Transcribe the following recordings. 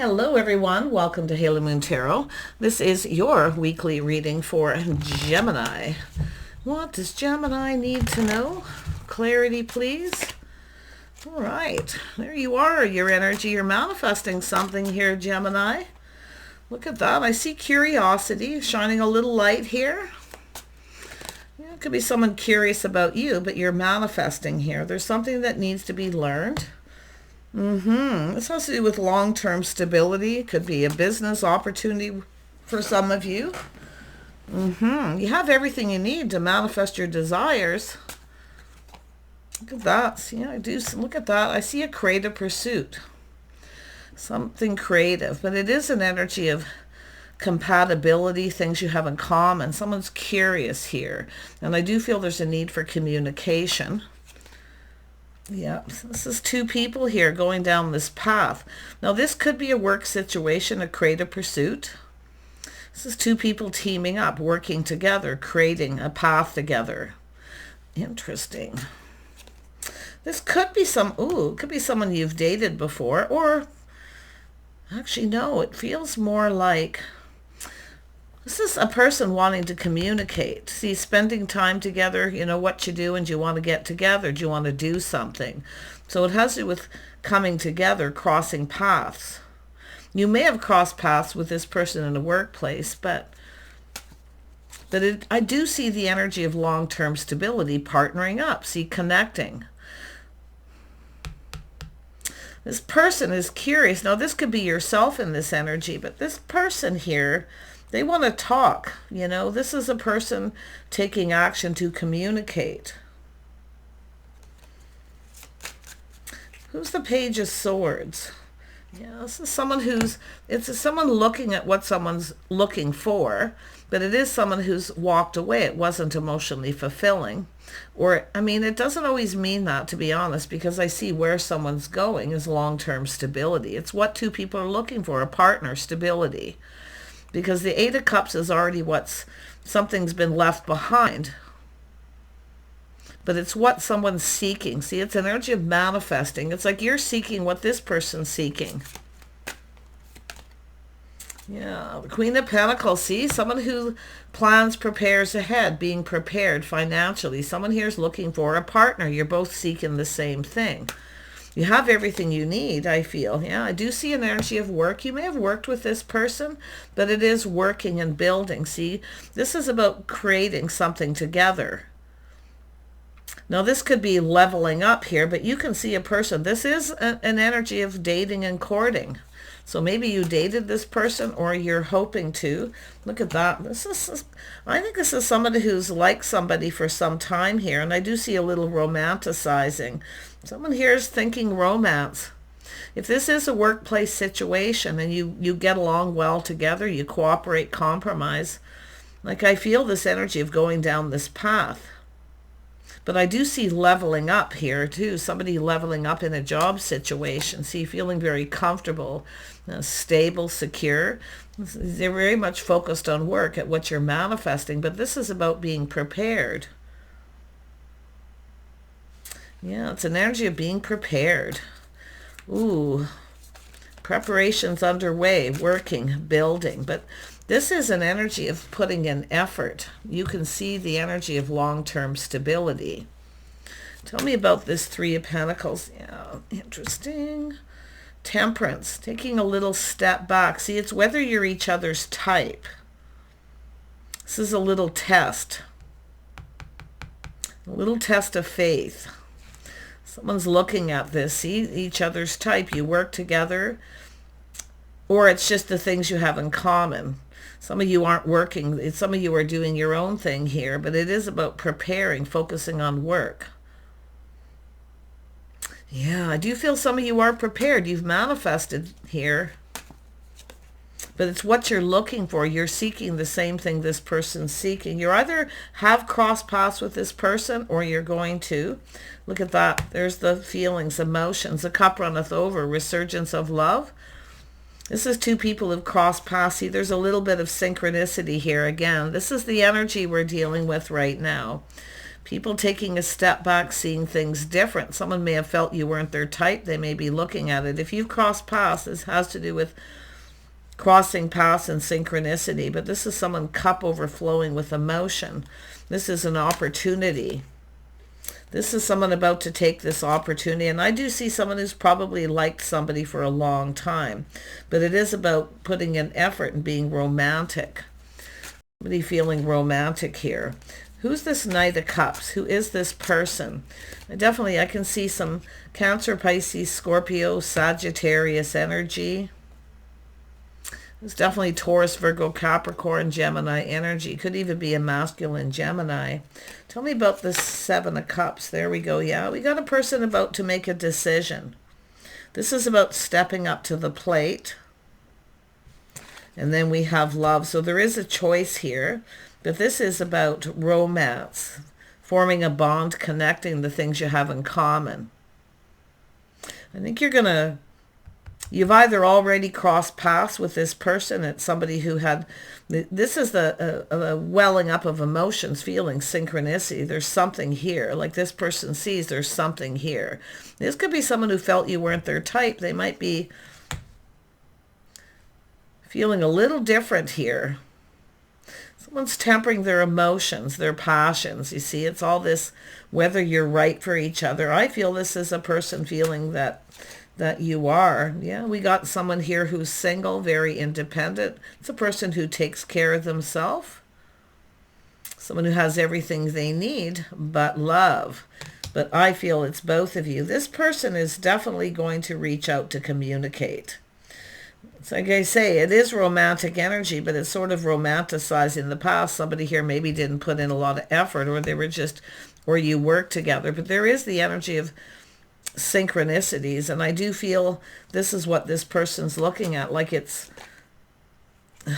Hello everyone, welcome to Halo Moon Tarot. This is your weekly reading for Gemini. What does Gemini need to know? Clarity, please. All right, there you are, your energy. You're manifesting something here, Gemini. Look at that. I see curiosity shining a little light here. Yeah, it could be someone curious about you, but you're manifesting here. There's something that needs to be learned. This has to do with long-term stability. It could be a business opportunity for some of you. You have everything you need to manifest your desires. Look at that. See, I do look at that. I see a creative pursuit. Something creative, but it is an energy of compatibility, things you have in common. Someone's curious here. And I do feel there's a need for communication. Yeah, this is two people here going down this path. Now, this could be a work situation, a creative pursuit. This is two people teaming up, working together, creating a path together. Interesting. This could be it could be someone you've dated before, or actually, no, it feels more like this is a person wanting to communicate. See, spending time together, you know what you do, and do you want to get together? Do you want to do something? So it has to do with coming together, crossing paths. You may have crossed paths with this person in the workplace, but I do see the energy of long-term stability, partnering up, see, connecting. This person is curious. Now, this could be yourself in this energy, but this person here, they want to talk, you know. This is a person taking action to communicate. Who's the Page of Swords? Yeah, this is someone it's someone looking at what someone's looking for, but it is someone who's walked away. It wasn't emotionally fulfilling. Or, I mean, it doesn't always mean that, to be honest, because I see where someone's going is long-term stability. It's what two people are looking for, a partner, stability. Because the Eight of Cups is already something's been left behind. But it's what someone's seeking. See, it's an energy of manifesting. It's like you're seeking what this person's seeking. Yeah, the Queen of Pentacles. See, someone who plans, prepares ahead, being prepared financially. Someone here is looking for a partner. You're both seeking the same thing. You have everything you need, I feel. Yeah, I do see an energy of work. You may have worked with this person, but it is working and building. See, this is about creating something together. Now, this could be leveling up here, but you can see a person. This is an energy of dating and courting. So maybe you dated this person, or you're hoping to. Look at that. I think this is somebody who's liked somebody for some time here, and I do see a little romanticizing. Someone here is thinking romance. If this is a workplace situation and you get along well together, you cooperate, compromise, like I feel this energy of going down this path. But I do see leveling up here too. Somebody leveling up in a job situation. See, feeling very comfortable, stable, secure. They're very much focused on work, at what you're manifesting. But this is about being prepared. Yeah, it's an energy of being prepared. Ooh, preparations underway, working, building. But this is an energy of putting in effort. You can see the energy of long-term stability. Tell me about this Three of Pentacles. Yeah, interesting. Temperance, taking a little step back. See, it's whether you're each other's type. This is a little test. A little test of faith. Someone's looking at this. See, each other's type. You work together, or it's just the things you have in common. Some of you aren't working. Some of you are doing your own thing here, but it is about preparing, focusing on work. Yeah, I do feel some of you are prepared. You've manifested here. But it's what you're looking for. You're seeking the same thing this person's seeking. You either have crossed paths with this person, or you're going to. Look at that. There's the feelings, emotions. The cup runneth over. Resurgence of love. This is two people who've crossed paths. See, there's a little bit of synchronicity here again. This is the energy we're dealing with right now. People taking a step back, seeing things different. Someone may have felt you weren't their type. They may be looking at it. If you've crossed paths, this has to do with crossing paths and synchronicity. But this is someone cup overflowing with emotion. This is an opportunity. This is someone about to take this opportunity. And I do see someone who's probably liked somebody for a long time. But it is about putting in effort and being romantic. Somebody feeling romantic here. Who's this Knight of Cups? Who is this person? I can see some Cancer, Pisces, Scorpio, Sagittarius energy. It's definitely Taurus, Virgo, Capricorn, Gemini energy. Could even be a masculine Gemini. Tell me about the Seven of Cups. There we go. Yeah, we got a person about to make a decision. This is about stepping up to the plate. And then we have love. So there is a choice here. But this is about romance. Forming a bond, connecting the things you have in common. I think you've either already crossed paths with this person. It's somebody who had, this is the welling up of emotions, feelings, synchronicity. There's something here. Like this person sees there's something here. This could be someone who felt you weren't their type. They might be feeling a little different here. Someone's tempering their emotions, their passions. You see, it's all this, whether you're right for each other. I feel this is a person feeling that you are. Yeah, we got someone here who's single, very independent. It's a person who takes care of themselves. Someone who has everything they need, but love. But I feel it's both of you. This person is definitely going to reach out to communicate. It's like I say, it is romantic energy, but it's sort of romanticizing the past. Somebody here maybe didn't put in a lot of effort, or you worked together. But there is the energy of synchronicities, and I do feel this is what this person's looking at. Like it's, I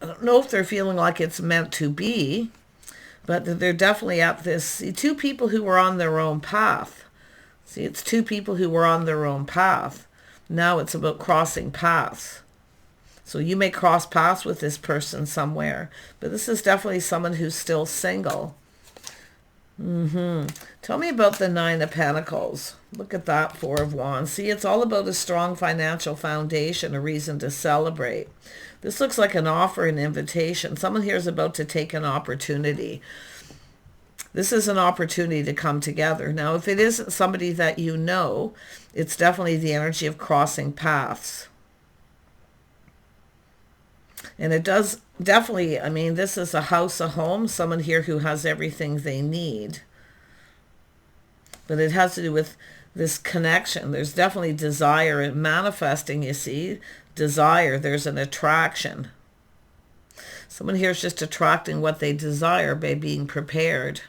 don't know if they're feeling like it's meant to be, but they're definitely at this. See, two people who were on their own path. See, it's two people who were on their own path. Now it's about crossing paths. So you may cross paths with this person somewhere, but this is definitely someone who's still single. Tell me about the Nine of Pentacles. Look at that, Four of Wands. See, it's all about a strong financial foundation, a reason to celebrate. This looks like an offer, an invitation. Someone here is about to take an opportunity. This is an opportunity to come together. Now, if it isn't somebody that you know, it's definitely the energy of crossing paths. And it does definitely, I mean, this is a house, a home, someone here who has everything they need. But it has to do with this connection. There's definitely desire and manifesting, you see. Desire, there's an attraction. Someone here is just attracting what they desire by being prepared.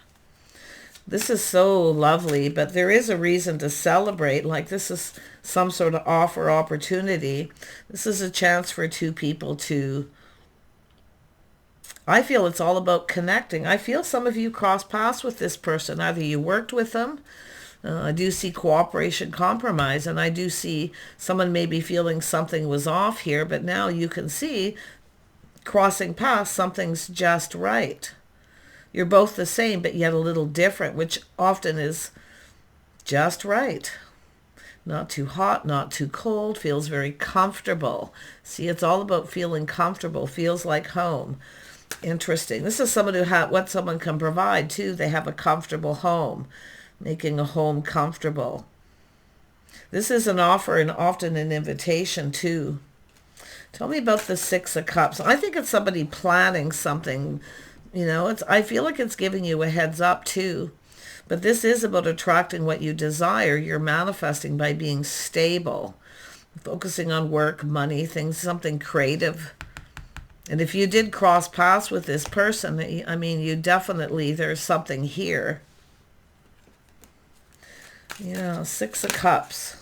This is so lovely, but there is a reason to celebrate. Like this is some sort of offer, opportunity. This is a chance for two people to, I feel it's all about connecting. I feel some of you cross paths with this person. Either you worked with them. I do see cooperation, compromise, and I do see someone maybe feeling something was off here, but now you can see crossing paths, something's just right. You're both the same, but yet a little different, which often is just right. Not too hot, not too cold, feels very comfortable. See, it's all about feeling comfortable, feels like home. Interesting. This is someone who what someone can provide, too. They have a comfortable home, making a home comfortable. This is an offer and often an invitation, too. Tell me about the Six of Cups. I think it's somebody planning something. You know, I feel like it's giving you a heads up too. But this is about attracting what you desire. You're manifesting by being stable, focusing on work, money, things, something creative. And if you did cross paths with this person, I mean, you definitely, there's something here. Yeah, Six of Cups.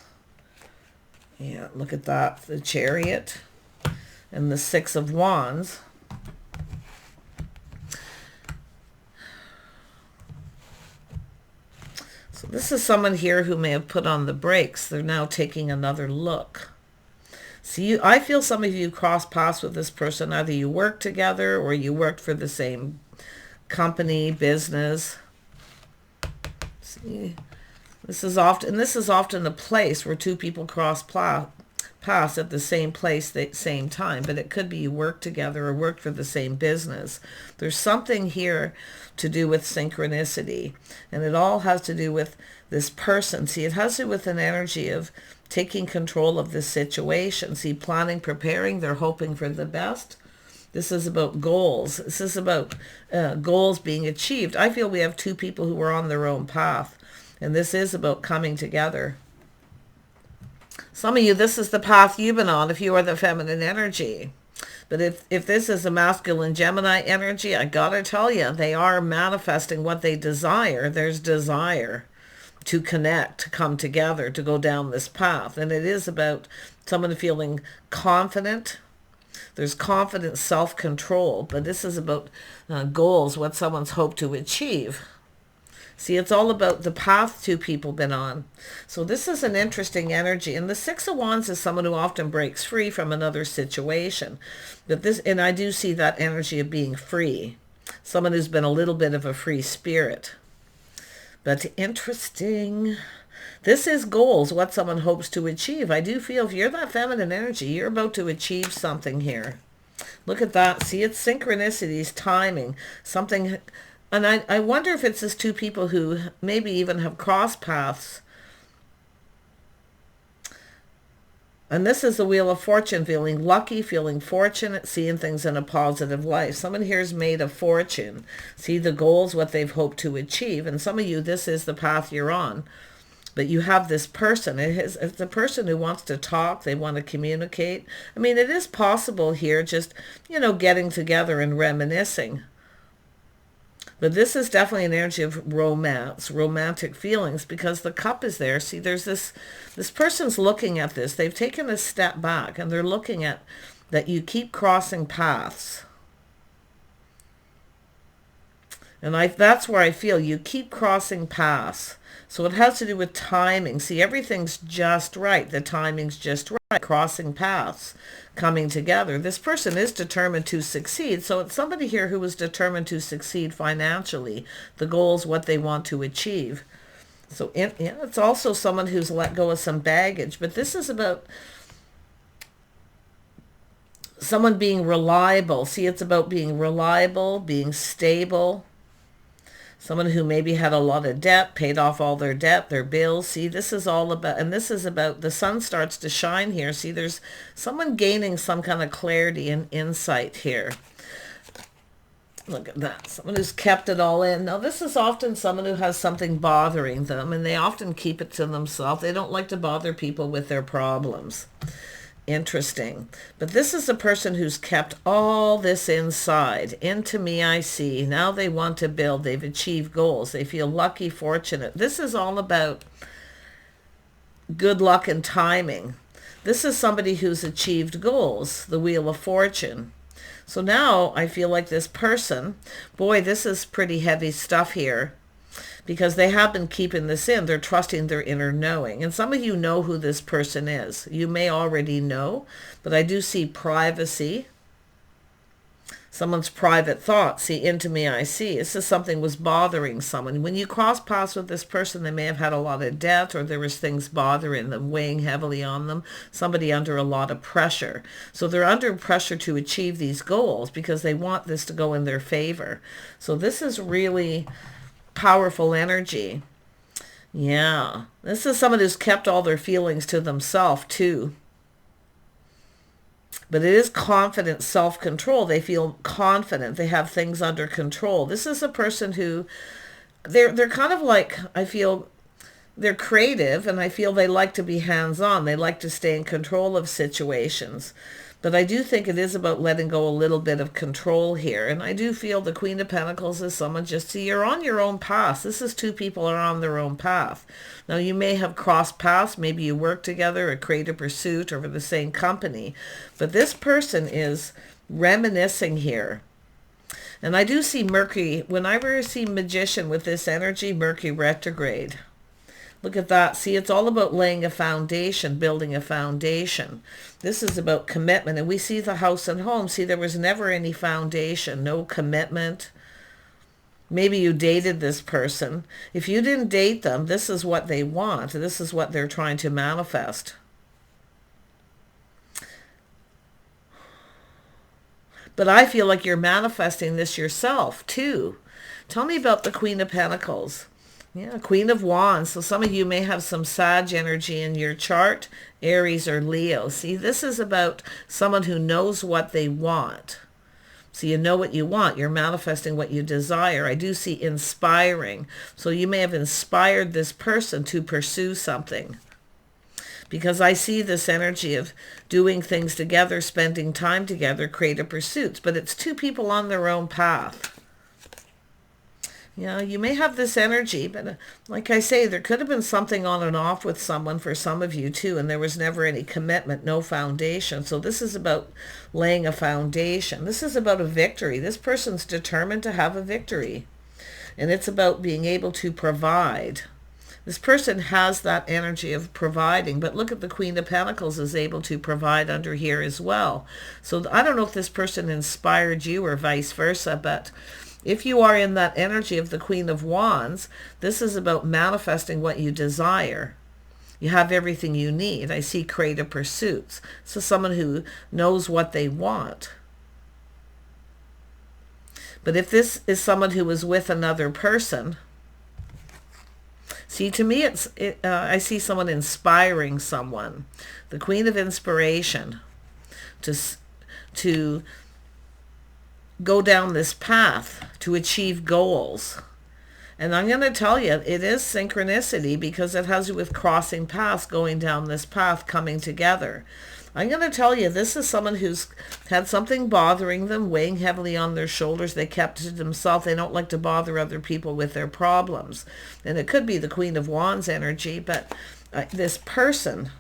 Yeah, look at that. The Chariot and the Six of Wands. So this is someone here who may have put on the brakes. They're now taking another look. See, I feel some of you cross paths with this person. Either you work together or you worked for the same company, business. See, this is often a place where two people cross paths at the same place at the same time, but it could be you work together or work for the same business. There's something here to do with synchronicity, and it all has to do with this person. See, it has to do with an energy of taking control of the situation. See, planning, preparing, they're hoping for the best. This is about goals. This is about goals being achieved. I feel we have two people who are on their own path, and this is about coming together. Some of you, this is the path you've been on if you are the feminine energy. But if this is a masculine Gemini energy, I gotta tell you, they are manifesting what they desire. There's desire to connect, to come together, to go down this path. And it is about someone feeling confident. There's confident self-control, but this is about goals, what someone's hoped to achieve. See, it's all about the path two people been on. So this is an interesting energy. And the Six of Wands is someone who often breaks free from another situation. And I do see that energy of being free. Someone who's been a little bit of a free spirit. But interesting. This is goals, what someone hopes to achieve. I do feel if you're that feminine energy, you're about to achieve something here. Look at that. See, it's synchronicities, timing, something. And I wonder if it's just two people who maybe even have crossed paths. And this is the Wheel of Fortune, feeling lucky, feeling fortunate, seeing things in a positive light. Someone here is made of fortune. See the goals, what they've hoped to achieve. And some of you, this is the path you're on. But you have this person. It's a person who wants to talk. They want to communicate. I mean, it is possible here just, getting together and reminiscing. But this is definitely an energy of romance, romantic feelings, because the cup is there. See, there's this person's looking at this. They've taken a step back, and they're looking at that you keep crossing paths. And that's where I feel you keep crossing paths. So it has to do with timing. See, everything's just right. The timing's just right. Crossing paths, coming together. This person is determined to succeed. So it's somebody here who is determined to succeed financially. The goals, what they want to achieve. So it's also someone who's let go of some baggage. But this is about someone being reliable. See, it's about being reliable, being stable. Someone who maybe had a lot of debt, paid off all their debt, their bills. See, this is all about, and this is about, the sun starts to shine here. See, there's someone gaining some kind of clarity and insight here. Look at that. Someone who's kept it all in. Now, this is often someone who has something bothering them, and they often keep it to themselves. They don't like to bother people with their problems. Interesting. But this is a person who's kept all this inside. Into me I see. Now they want to build. They've achieved goals. They feel lucky, fortunate. This is all about good luck and timing. This is somebody who's achieved goals. The Wheel of Fortune. So now I feel like this person, boy, this is pretty heavy stuff here. Because they have been keeping this in. They're trusting their inner knowing. And some of you know who this person is. You may already know, but I do see privacy. Someone's private thoughts. See, into me I see. This is something was bothering someone. When you cross paths with this person, they may have had a lot of debt, or there was things bothering them, weighing heavily on them. Somebody under a lot of pressure. So they're under pressure to achieve these goals because they want this to go in their favor. So this is really powerful energy. Yeah. This is someone who's kept all their feelings to themselves too. But it is confident self-control. They feel confident. They have things under control. This is a person who, they're kind of like, I feel, they're creative, and I feel they like to be hands-on. They like to stay in control of situations. But I do think it is about letting go a little bit of control here. And I do feel the Queen of Pentacles is someone just, see, you're on your own path. This is two people are on their own path. Now, you may have crossed paths. Maybe you work together or create a pursuit or for the same company. But this person is reminiscing here. And I do see Mercury. Whenever I see Magician with this energy, Mercury retrograde. Look at that. See, it's all about laying a foundation, building a foundation. This is about commitment. And we see the house and home. See, there was never any foundation, no commitment. Maybe you dated this person. If you didn't date them, this is what they want. This is what they're trying to manifest. But I feel like you're manifesting this yourself too. Tell me about the Queen of Pentacles. Yeah, Queen of Wands. So some of you may have some Sag energy in your chart, Aries or Leo. See, this is about someone who knows what they want. So you know what you want. You're manifesting what you desire. I do see inspiring. So you may have inspired this person to pursue something. Because I see this energy of doing things together, spending time together, creative pursuits. But it's two people on their own path. Yeah, you may have this energy, but like I say, there could have been something on and off with someone for some of you too, and there was never any commitment, no foundation. So this is about laying a foundation. This is about a victory. This person's determined to have a victory, and it's about being able to provide. This person has that energy of providing, but look at the Queen of Pentacles is able to provide under here as well. So I don't know if this person inspired you or vice versa, but if you are in that energy of the Queen of Wands, this is about manifesting what you desire. You have everything you need. I see creative pursuits. So someone who knows what they want. But if this is someone who is with another person, see, to me, I see someone inspiring someone. The Queen of Inspiration to go down this path to achieve goals. And I'm going to tell you, it is synchronicity because it has to do with crossing paths, going down this path, coming together. I'm going to tell you, this is someone who's had something bothering them, weighing heavily on their shoulders. They kept it to themselves. They don't like to bother other people with their problems. And it could be the Queen of Wands energy, but this person,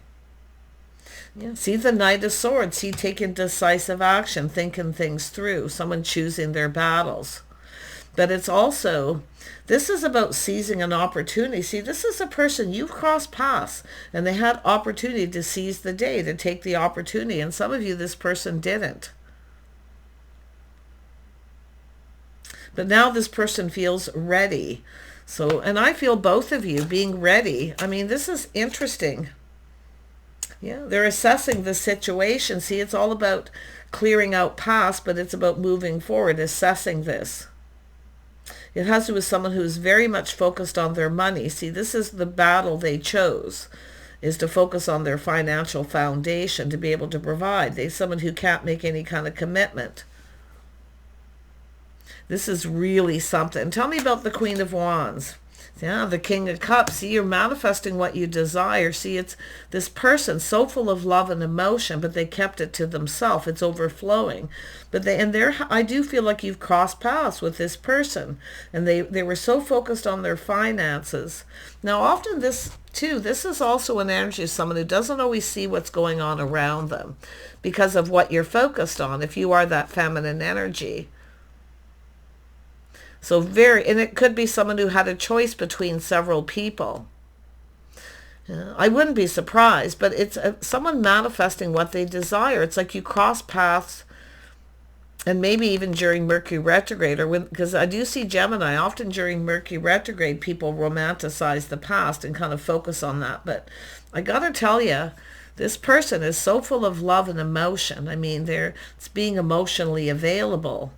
yeah, see the Knight of Swords, see taking decisive action, thinking things through, someone choosing their battles. But it's also, this is about seizing an opportunity. See, this is a person you've crossed paths, and they had opportunity to seize the day, to take the opportunity. And some of you, this person didn't. But now this person feels ready. So, and I feel both of you being ready. I mean, this is interesting. Yeah, they're assessing the situation. See, it's all about clearing out past, but it's about moving forward, assessing this. It has to do with someone who's very much focused on their money. See, this is the battle they chose, is to focus on their financial foundation, to be able to provide. They're someone who can't make any kind of commitment. This is really something. Tell me about the Queen of Wands. Yeah, the King of Cups. See, you're manifesting what you desire. See, it's this person so full of love and emotion, but they kept it to themselves. It's overflowing. But I do feel like you've crossed paths with this person, and they were so focused on their finances. Now, often this is also an energy of someone who doesn't always see what's going on around them because of what you're focused on, if you are that feminine energy. So and it could be someone who had a choice between several people. I wouldn't be surprised, but it's someone manifesting what they desire. It's like you cross paths, and maybe even during Mercury retrograde, because I do see Gemini, often during Mercury retrograde, people romanticize the past and kind of focus on that. But I got to tell you, this person is so full of love and emotion. I mean, it's being emotionally available.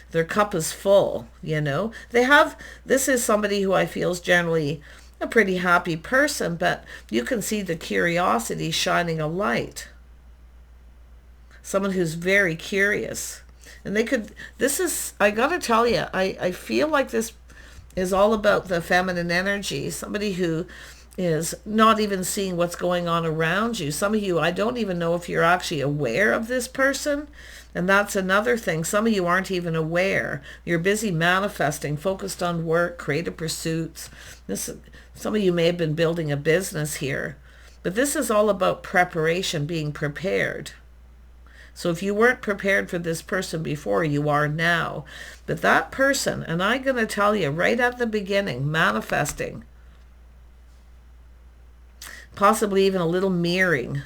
Their cup is full, you know. This is somebody who I feel is generally a pretty happy person, but you can see the curiosity shining a light. Someone who's very curious. And I gotta tell you, I feel like this is all about the feminine energy. Somebody who is not even seeing what's going on around you. Some of you, I don't even know if you're actually aware of this person. And that's another thing. Some of you aren't even aware. You're busy manifesting, focused on work, creative pursuits. Some of you may have been building a business here. But this is all about preparation, being prepared. So if you weren't prepared for this person before, you are now. But that person, and I'm going to tell you right at the beginning, manifesting, possibly even a little mirroring,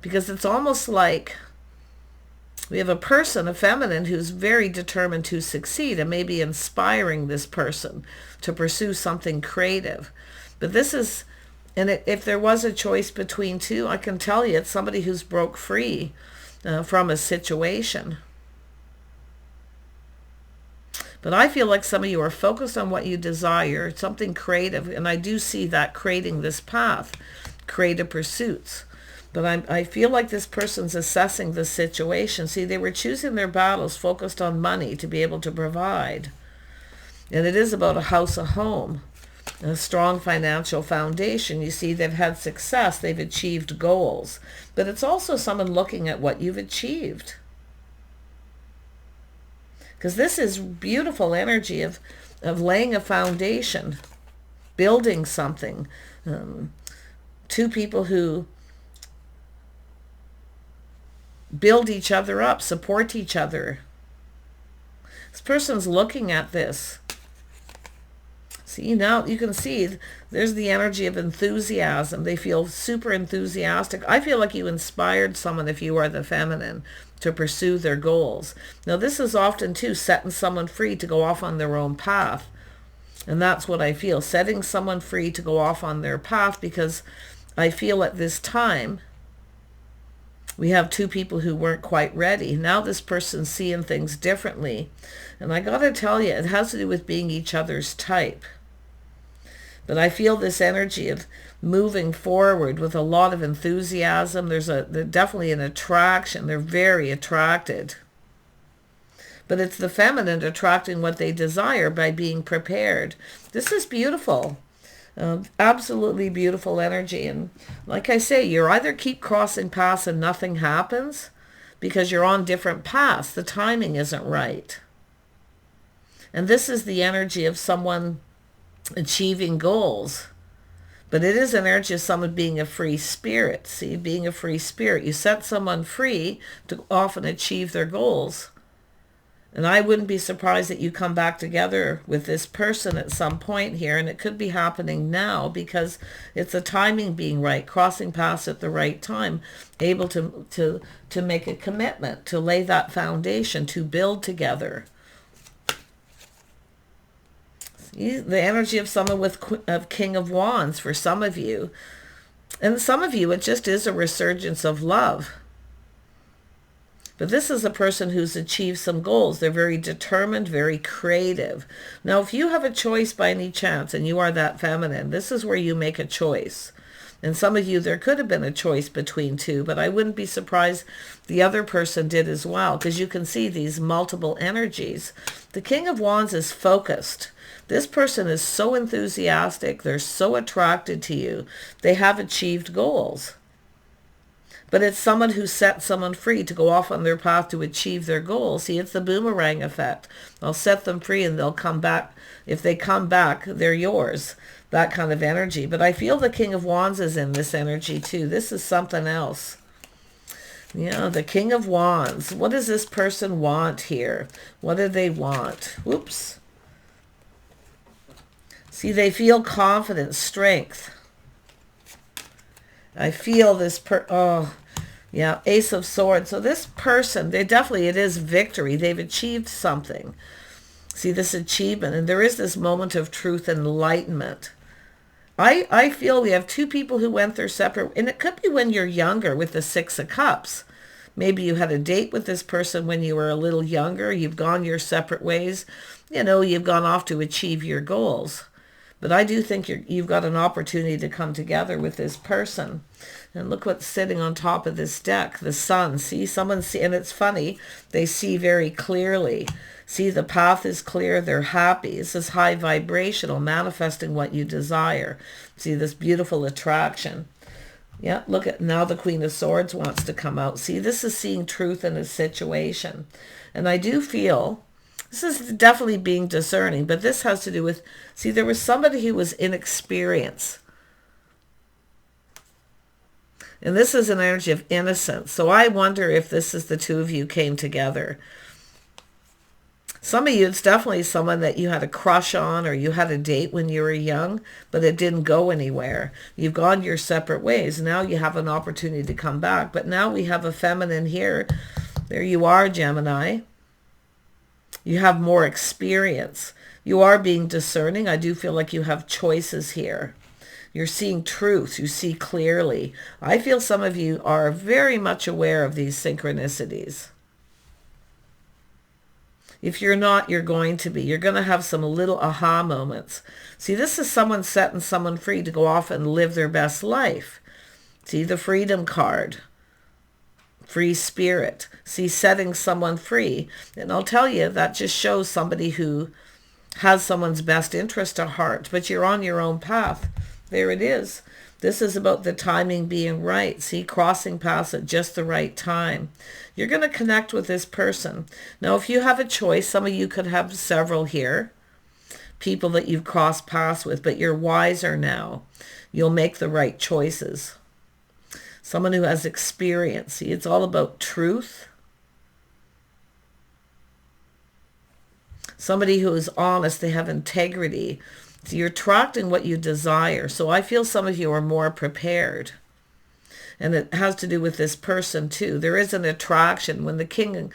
because it's almost like We have a person, a feminine, who's very determined to succeed and maybe inspiring this person to pursue something creative. But this is, and if there was a choice between two, I can tell you it's somebody who's broke free from a situation. But I feel like some of you are focused on what you desire, something creative, and I do see that creating this path, creative pursuits. But I feel like this person's assessing the situation. See, they were choosing their battles focused on money to be able to provide. And it is about a house, a home, a strong financial foundation. You see, they've had success. They've achieved goals. But it's also someone looking at what you've achieved. Because this is beautiful energy of laying a foundation, building something. Two people who build each other up, support each other. This person's looking at this. See, now you can see there's the energy of enthusiasm. They feel super enthusiastic. I feel like you inspired someone, if you are the feminine, to pursue their goals. Now, this is often, too, setting someone free to go off on their own path. And that's what I feel, setting someone free to go off on their path, because I feel at this time, we have two people who weren't quite ready. Now this person's seeing things differently. And I got to tell you, it has to do with being each other's type. But I feel this energy of moving forward with a lot of enthusiasm. There's definitely an attraction. They're very attracted. But it's the feminine attracting what they desire by being prepared. This is beautiful. Absolutely beautiful energy. And like I say, you're either keep crossing paths and nothing happens because you're on different paths. The timing isn't right. And this is the energy of someone achieving goals. But it is an energy of someone being a free spirit. See, being a free spirit. You set someone free to often achieve their goals. And I wouldn't be surprised that you come back together with this person at some point here. And it could be happening now because it's the timing being right, crossing paths at the right time, able to make a commitment, to lay that foundation, to build together. See, the energy of someone of King of Wands for some of you. And some of you, it just is a resurgence of love. But this is a person who's achieved some goals. They're very determined, very creative. Now, if you have a choice by any chance, and you are that feminine, this is where you make a choice. And some of you, there could have been a choice between two, but I wouldn't be surprised the other person did as well, because you can see these multiple energies. The King of Wands is focused. This person is so enthusiastic. They're so attracted to you. They have achieved goals. But it's someone who set someone free to go off on their path to achieve their goals. See, it's the boomerang effect. I'll set them free and they'll come back. If they come back, they're yours. That kind of energy. But I feel the King of Wands is in this energy too. This is something else. Yeah, the King of Wands. What does this person want here? What do they want? Whoops. See, they feel confidence, strength. I feel this yeah, Ace of Swords. So this person, it is victory. They've achieved something. See this achievement, and there is this moment of truth and enlightenment. I feel we have two people who went their separate, and it could be when you're younger with the Six of Cups. Maybe you had a date with this person when you were a little younger. You've gone your separate ways. You know, you've gone off to achieve your goals. But I do think you've got an opportunity to come together with this person. And look what's sitting on top of this deck, the sun. See, and it's funny, they see very clearly. See, the path is clear, they're happy. This is high vibrational, manifesting what you desire. See, this beautiful attraction. Yeah, look at, now the Queen of Swords wants to come out. See, this is seeing truth in a situation. And I do feel, this is definitely being discerning, but this has to do with, see, there was somebody who was inexperienced. And this is an energy of innocence. So I wonder if this is the two of you came together. Some of you, it's definitely someone that you had a crush on, or you had a date when you were young, but it didn't go anywhere. You've gone your separate ways. Now you have an opportunity to come back. But now we have a feminine here There you are, Gemini. You have more experience. You are being discerning. I do feel like you have choices here. You're seeing truth. You see clearly. I feel some of you are very much aware of these synchronicities. If you're not, you're going to be. You're going to have some little aha moments. See, this is someone setting someone free to go off and live their best life. See, the freedom card. Free spirit. See, setting someone free. And I'll tell you, that just shows somebody who has someone's best interest at heart. But you're on your own path. There it is. This is about the timing being right. See, crossing paths at just the right time. You're going to connect with this person. Now, if you have a choice, some of you could have several here. People that you've crossed paths with, but you're wiser now. You'll make the right choices. Someone who has experience. See, it's all about truth. Somebody who is honest. They have integrity. So you're attracting what you desire. So I feel some of you are more prepared. And it has to do with this person too. There is an attraction. When the King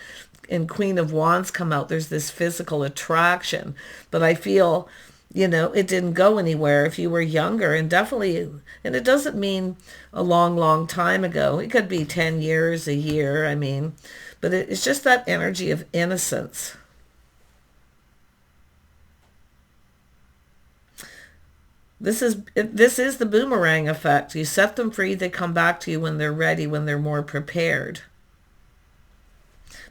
and Queen of Wands come out, there's this physical attraction. But I feel, you know, it didn't go anywhere if you were younger. And definitely, and it doesn't mean a long, long time ago. It could be 10 years, a year, I mean. But it's just that energy of innocence. This is the boomerang effect. You set them free, they come back to you when they're ready, when they're more prepared.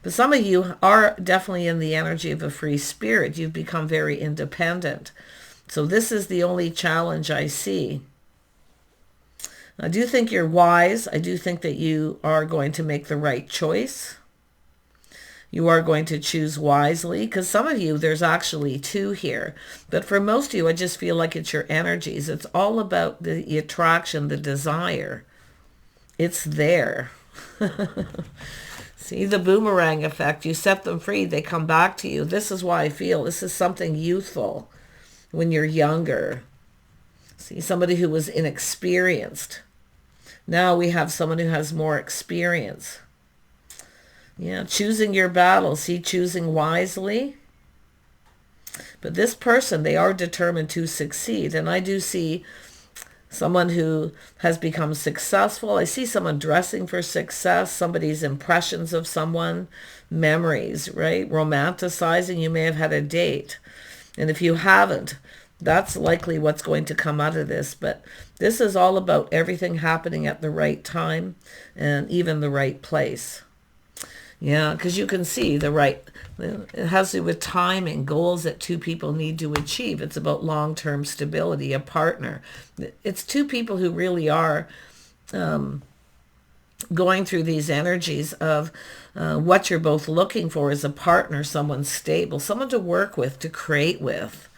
But some of you are definitely in the energy of a free spirit. You've become very independent. So this is the only challenge I see. I do think you're wise. I do think that you are going to make the right choice. You are going to choose wisely, because some of you, there's actually two here. But for most of you, I just feel like it's your energies. It's all about the attraction, the desire. It's there. See, the boomerang effect. You set them free, they come back to you. This is why I feel this is something youthful when you're younger. See, somebody who was inexperienced. Now we have someone who has more experience. Yeah, choosing your battle. See, choosing wisely. But this person, they are determined to succeed. And I do see someone who has become successful. I see someone dressing for success, somebody's impressions of someone, memories, right? Romanticizing. You may have had a date. And if you haven't, that's likely what's going to come out of this. But this is all about everything happening at the right time and even the right place. Yeah, because you can see it has to do with timing, goals that two people need to achieve. It's about long-term stability, a partner. It's two people who really are going through these energies of what you're both looking for is a partner, someone stable, someone to work with, to create with.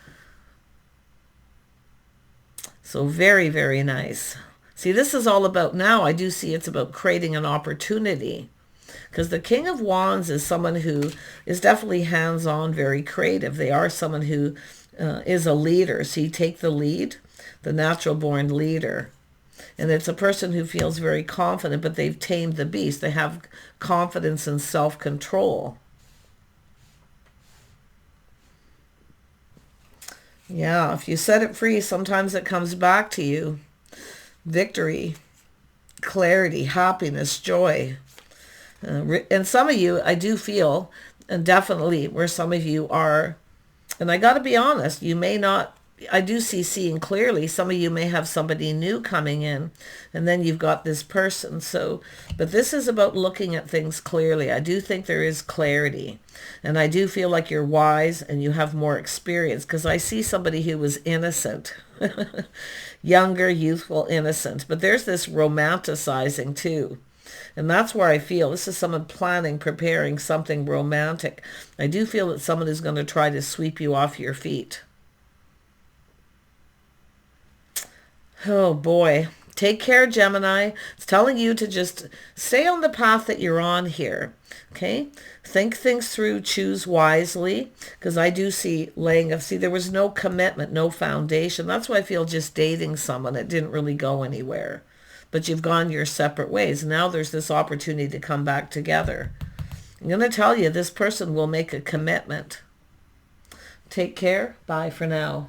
So very, very nice. See, this is all about now. I do see it's about creating an opportunity. Because the King of Wands is someone who is definitely hands-on, very creative. They are someone who is a leader. So you take the lead, the natural-born leader. And it's a person who feels very confident, but they've tamed the beast. They have confidence and self-control. Yeah, if you set it free, sometimes it comes back to you. Victory, clarity, happiness, joy. And some of you, I do feel, and definitely where some of you are, and I got to be honest, you may not, I do seeing clearly, some of you may have somebody new coming in, and then you've got this person. So, but this is about looking at things clearly. I do think there is clarity, and I do feel like you're wise and you have more experience, because I see somebody who was innocent, younger, youthful, innocent, but there's this romanticizing too. And that's where I feel this is someone planning, preparing something romantic. I do feel that someone is going to try to sweep you off your feet. Oh boy. Take care, Gemini. It's telling you to just stay on the path that you're on here. Okay? Think things through. Choose wisely. Because I do see there was no commitment, no foundation. That's why I feel just dating someone. It didn't really go anywhere. But you've gone your separate ways. Now there's this opportunity to come back together. I'm going to tell you, this person will make a commitment. Take care. Bye for now.